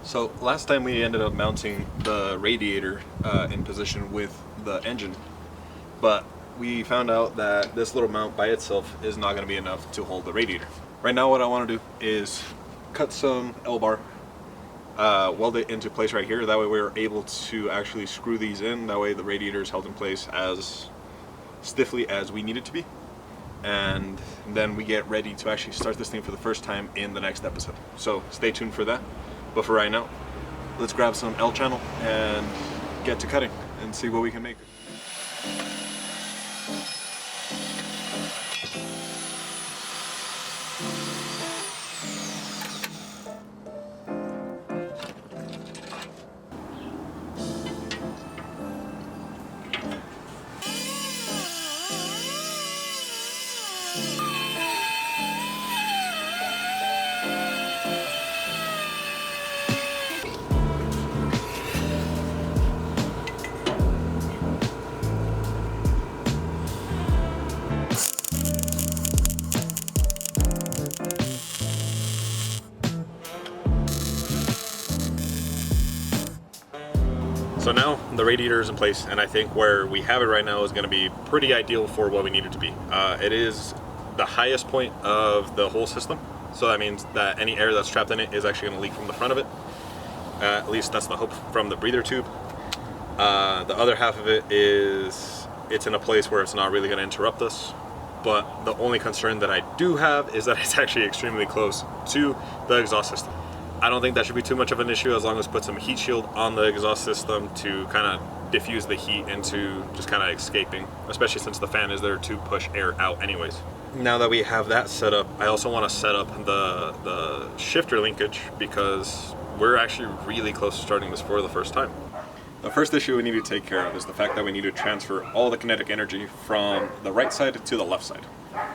So last time we ended up mounting the radiator in position with the engine, but we found out that this little mount by itself is not going to be enough to hold the radiator. Right now what I want to do is cut some L-bar, weld it into place right here. That way we're able to actually screw these in. That way the radiator is held in place as stiffly as we need it to be. And then we get ready to actually start this thing for the first time in the next episode. So stay tuned for that. But for right now, let's grab some L channel and get to cutting and see what we can make. So now the radiator is in place, and I think where we have it right now is going to be pretty ideal for what we need it to be. It is the highest point of the whole system, so that means that any air that's trapped in it is actually going to leak from the front of it. At least that's the hope from the breather tube. The other half of it is it's in a place where it's not really going to interrupt us, but the only concern that I do have is that it's actually extremely close to the exhaust system. I don't think that should be too much of an issue as long as we put some heat shield on the exhaust system to kind of diffuse the heat into just kind of escaping, especially since the fan is there to push air out anyways. Now that we have that set up, I also want to set up the shifter linkage because we're actually really close to starting this for the first time. The first issue we need to take care of is the fact that we need to transfer all the kinetic energy from the right side to the left side.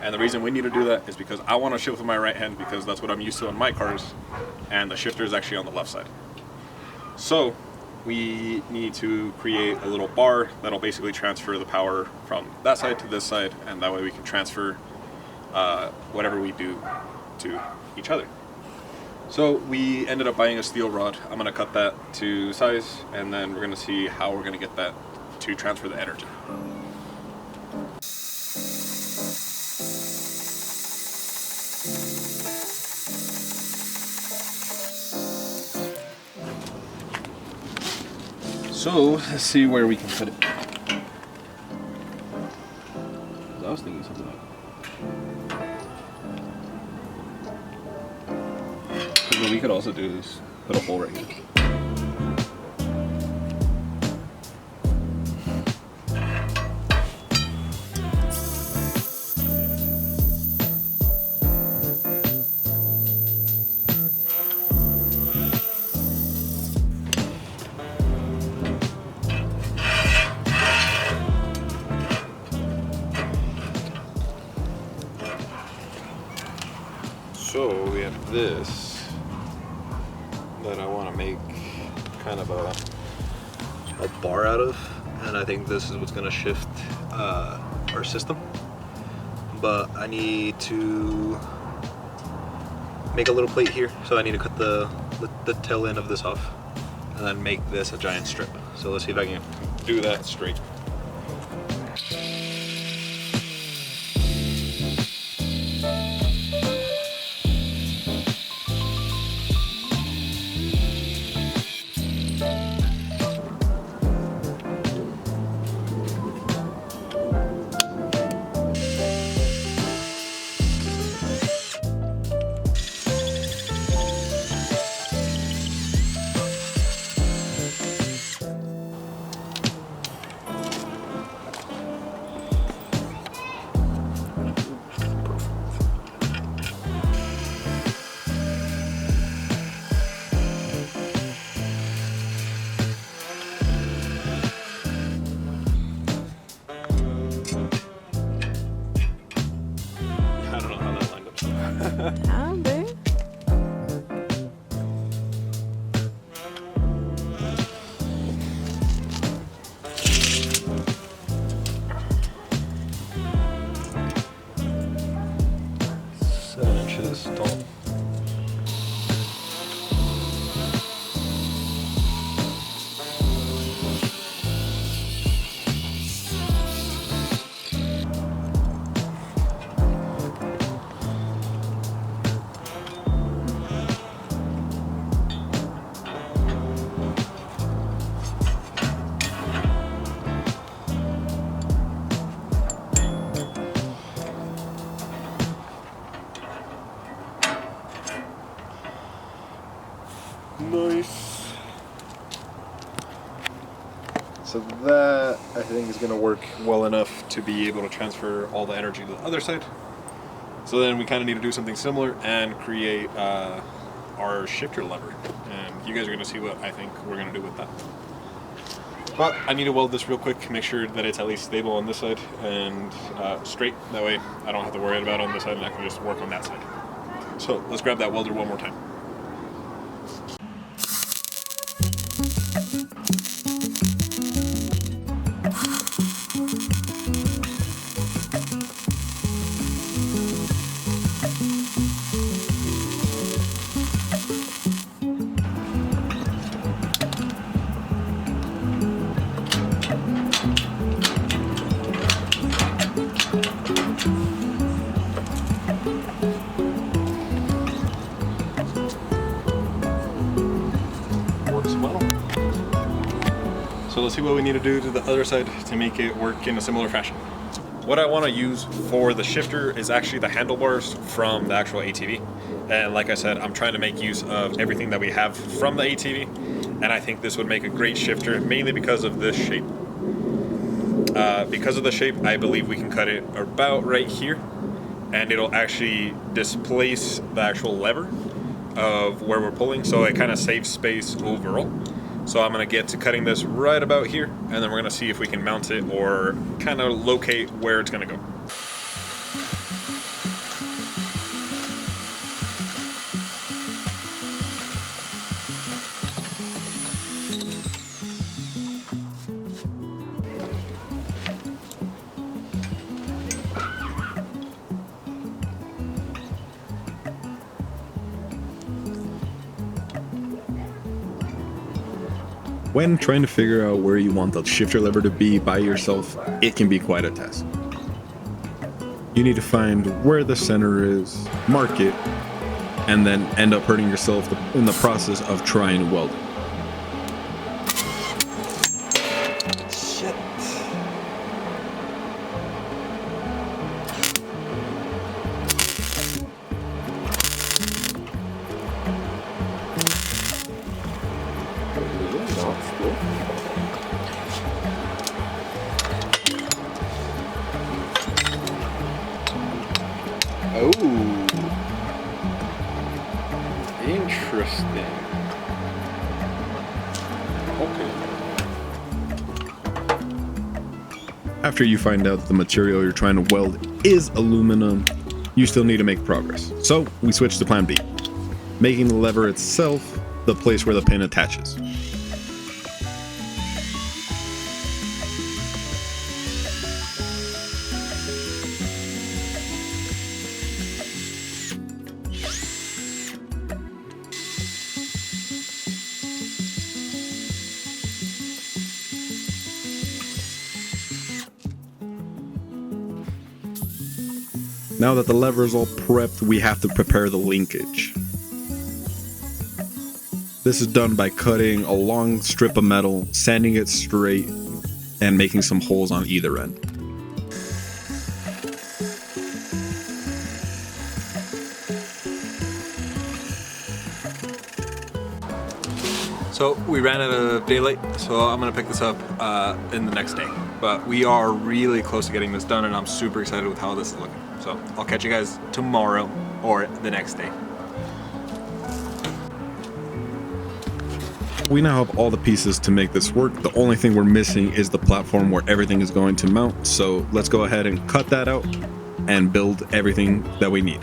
And the reason we need to do that is because I want to shift with my right hand because that's what I'm used to on my cars, and the shifter is actually on the left side. So we need to create a little bar that'll basically transfer the power from that side to this side, and that way we can transfer whatever we do to each other. So we ended up buying a steel rod. I'm going to cut that to size, and then we're going to see how we're going to get that to transfer the energy. So let's see where we can put it. I was thinking something like what we could also do is put a hole right here. So we have this that I want to make kind of a bar out of, and I think this is what's going to shift our system. But I need to make a little plate here, so I need to cut the tail end of this off and then make this a giant strip. So let's see if I can do that straight. Nice. So that, I think, is going to work well enough to be able to transfer all the energy to the other side. So then we kind of need to do something similar and create our shifter lever. And you guys are going to see what I think we're going to do with that. But I need to weld this real quick, make sure that it's at least stable on this side and straight. That way I don't have to worry about it on this side and I can just work on that side. So let's grab that welder one more time. So let's see what we need to do to the other side to make it work in a similar fashion. What I want to use for the shifter is actually the handlebars from the actual ATV. And like I said, I'm trying to make use of everything that we have from the ATV. And I think this would make a great shifter, mainly because of this shape. Because of the shape, I believe we can cut it about right here. And it'll actually displace the actual lever of where we're pulling. So it kind of saves space overall. So I'm going to get to cutting this right about here, and then we're going to see if we can mount it or kind of locate where it's going to go. When trying to figure out where you want the shifter lever to be by yourself, it can be quite a task. You need to find where the center is, mark it, and then end up hurting yourself in the process of trying to weld it. Shit. Oh, interesting. Okay. After you find out that the material you're trying to weld is aluminum, you still need to make progress. So we switch to plan B, making the lever itself the place where the pin attaches. Now that the lever is all prepped, we have to prepare the linkage. This is done by cutting a long strip of metal, sanding it straight, and making some holes on either end. So we ran out of daylight, so I'm gonna pick this up in the next day. But we are really close to getting this done, and I'm super excited with how this is looking. So I'll catch you guys tomorrow or the next day. We now have all the pieces to make this work. The only thing we're missing is the platform where everything is going to mount. So let's go ahead and cut that out and build everything that we need.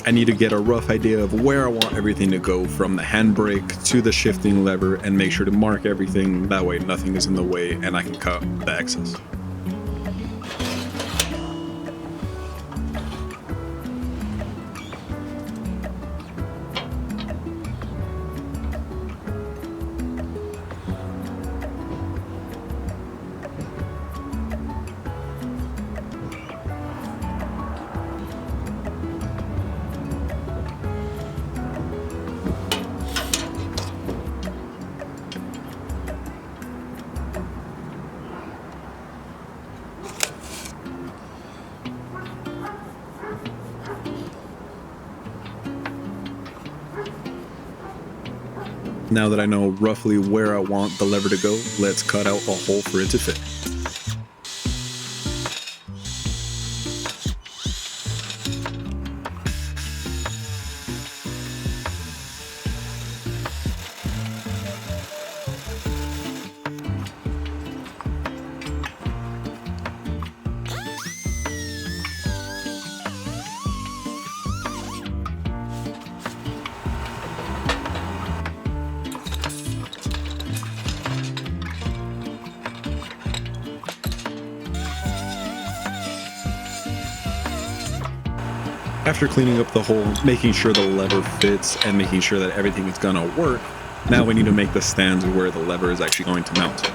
I need to get a rough idea of where I want everything to go, from the handbrake to the shifting lever, and make sure to mark everything. That way nothing is in the way and I can cut the excess. Now that I know roughly where I want the lever to go, let's cut out a hole for it to fit. After cleaning up the hole, making sure the lever fits, and making sure that everything is gonna work, now we need to make the stands where the lever is actually going to mount.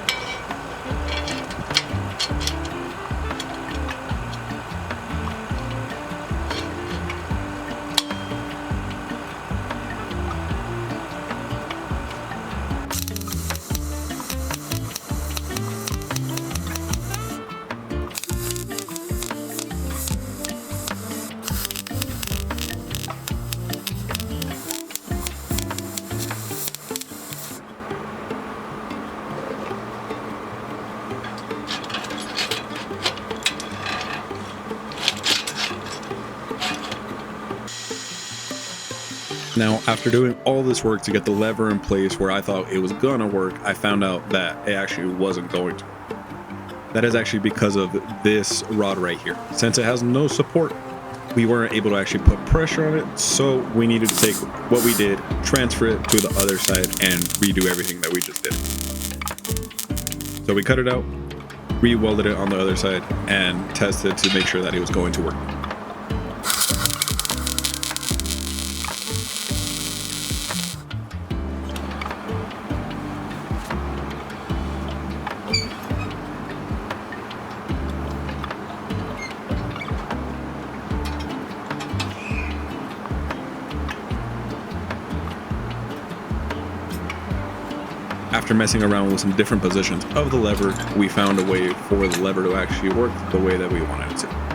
Now, after doing all this work to get the lever in place where I thought it was gonna work, I found out that it actually wasn't going to. That is actually because of this rod right here. Since it has no support, we weren't able to actually put pressure on it, so we needed to take what we did, transfer it to the other side, and redo everything that we just did. So we cut it out, re-welded it on the other side, and tested to make sure that it was going to work. After messing around with some different positions of the lever, we found a way for the lever to actually work the way that we wanted it to.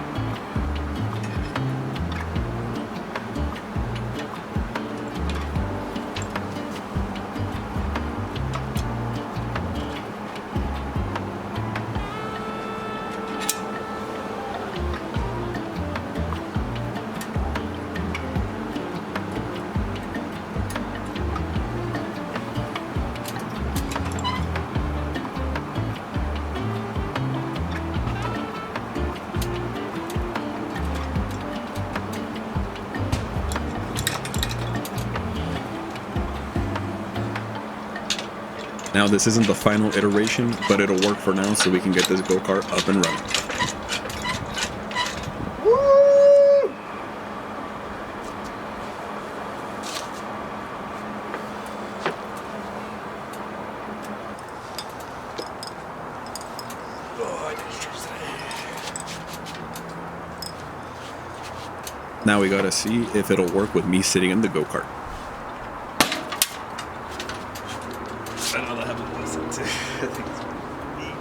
Now this isn't the final iteration, but it'll work for now so we can get this go-kart up and running. Woo! Now we gotta see if it'll work with me sitting in the go-kart. I know that happened last time too. I think it's neat.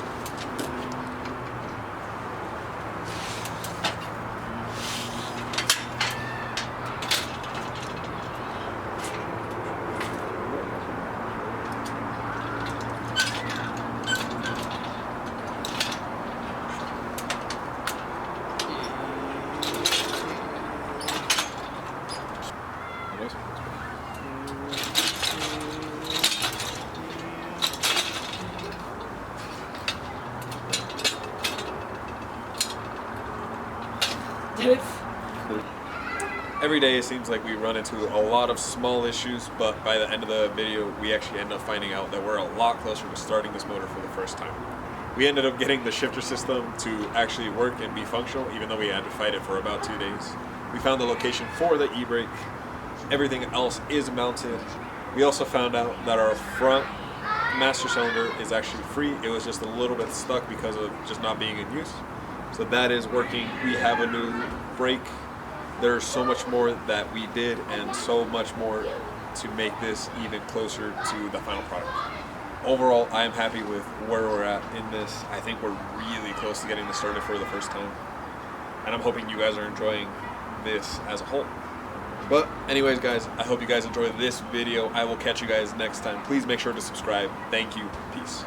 Every day it seems like we run into a lot of small issues, but by the end of the video we actually end up finding out that we're a lot closer to starting this motor for the first time. We ended up getting the shifter system to actually work and be functional, even though we had to fight it for about 2 days. We found the location for the e-brake. Everything else is mounted. We also found out that our front master cylinder is actually free. It was just a little bit stuck because of just not being in use. So that is working. We have a new brake. There's so much more that we did and so much more to make this even closer to the final product. Overall, I am happy with where we're at in this. I think we're really close to getting this started for the first time. And I'm hoping you guys are enjoying this as a whole. But anyways, guys, I hope you guys enjoyed this video. I will catch you guys next time. Please make sure to subscribe. Thank you. Peace.